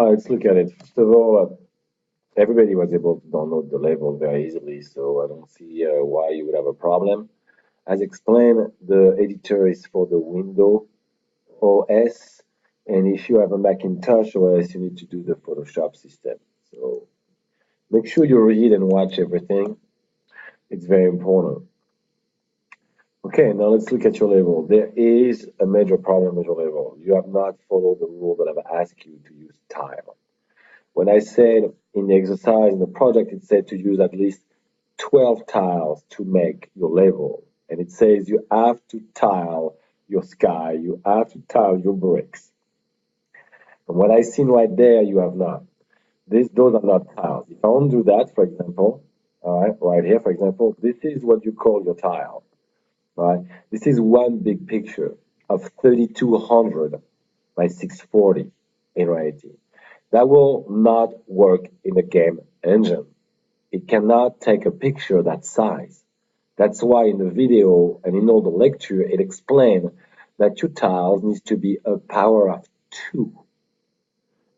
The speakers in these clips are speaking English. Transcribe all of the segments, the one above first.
Let's look at it. First of all, everybody was able to download the level very easily, so I don't see why you would have a problem. As explained, the editor is for the Windows OS, and if you have a Macintosh OS, you need to do the Photoshop system. So make sure you read and watch everything. It's very important. Okay, now let's look at your level. There is a major problem with your level. You have not followed the rule that I've asked you to use tile. When I said in the exercise, in the project, it said to use at least 12 tiles to make your level. And it says you have to tile your sky, you have to tile your bricks. And what I seen right there, you have not. Those are not tiles. If I want to do that, for example, all right, right here, for example, this is what you call your tile. Right? This is one big picture of 3200 by 640 in reality. That will not work in the game engine. It cannot take a picture that size. That's why in the video and in all the lecture, it explained that your tiles needs to be a power of 2.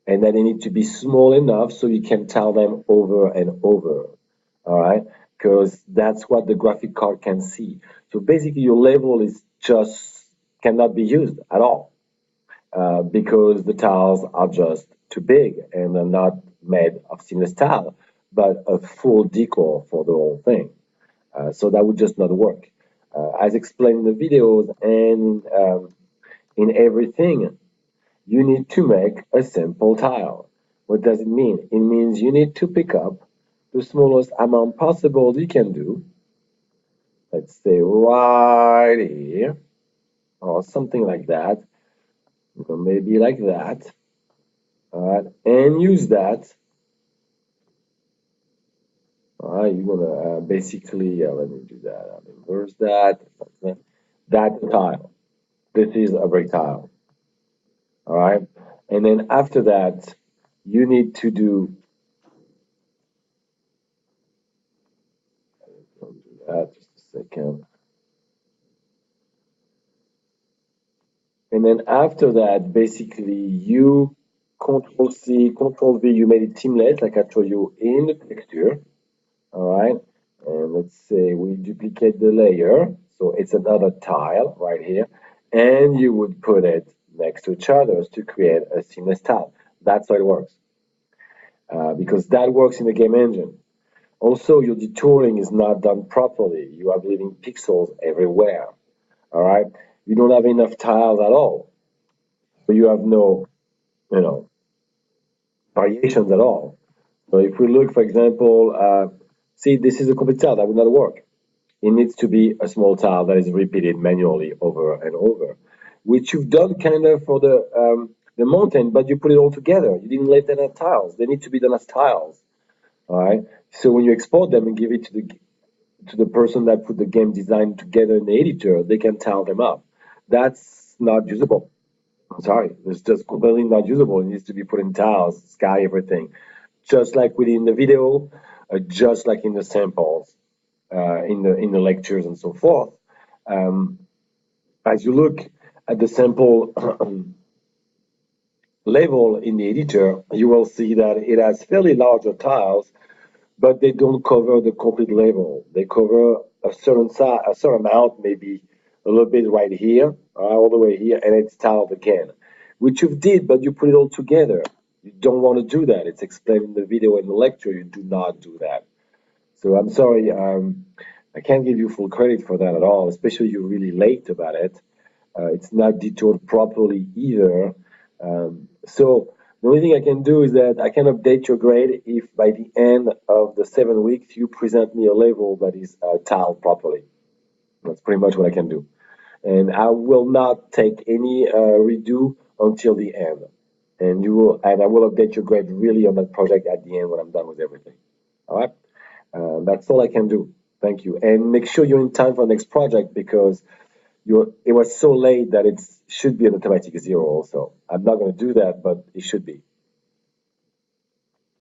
And that they need to be small enough so you can tile them over and over. All right? Because that's what the graphic card can see. So basically, your level is just cannot be used at all because the tiles are just too big and they're not made of seamless tile, but a full decor for the whole thing. So that would just not work. As explained in the videos and in everything, you need to make a simple tile. What does it mean? It means you need to pick up the smallest amount possible you can do. Let's say right here, or something like that, or maybe like that. All right, and use that. All right, you're gonna basically let me do that. I'll inverse that. That tile. This is a brick tile. All right, and then after that, you need to do. Don't do that. Just a second. And then after that, basically, you Control C, Control V, you made it seamless, like I showed you in the texture. All right. And let's say we duplicate the layer. So it's another tile right here. And you would put it next to each other to create a seamless tile. That's how it works. Because that works in the game engine. Also, your detouring is not done properly. You are leaving pixels everywhere. All right. You don't have enough tiles at all. So you have no, you know, variations at all. So if we look, for example, see, this is a complete tile that would not work. It needs to be a small tile that is repeated manually over and over, which you've done kind of for the mountain, but you put it all together. You didn't let them as tiles. They need to be done as tiles. All right. So when you export them and give it to the person that put the game design together in the editor, they can tile them up. That's not usable. I'm sorry, it's just completely not usable. It needs to be put in tiles, sky, everything. Just like we did in the video, just like in the samples, in the lectures and so forth. Um, as you look at the sample level in the editor, you will see that it has fairly larger tiles, but they don't cover the complete level. They cover a certain size, a certain amount, maybe a little bit right here, all the way here, and it's tiled again, which you did, but you put it all together. You don't want to do that. It's explained in the video and the lecture. You do not do that. So I'm sorry, I can't give you full credit for that at all, especially you're really late about it. It's not detoured properly either. So the only thing I can do is that I can update your grade if by the end of the 7 weeks you present me a level that is tiled properly. That's pretty much what I can do. And I will not take any redo until the end. And I will update your grade really on that project at the end when I'm done with everything. All right. That's all I can do. Thank you. And make sure you're in time for the next project because it was so late that it should be an automatic 0 also. I'm not going to do that, but it should be.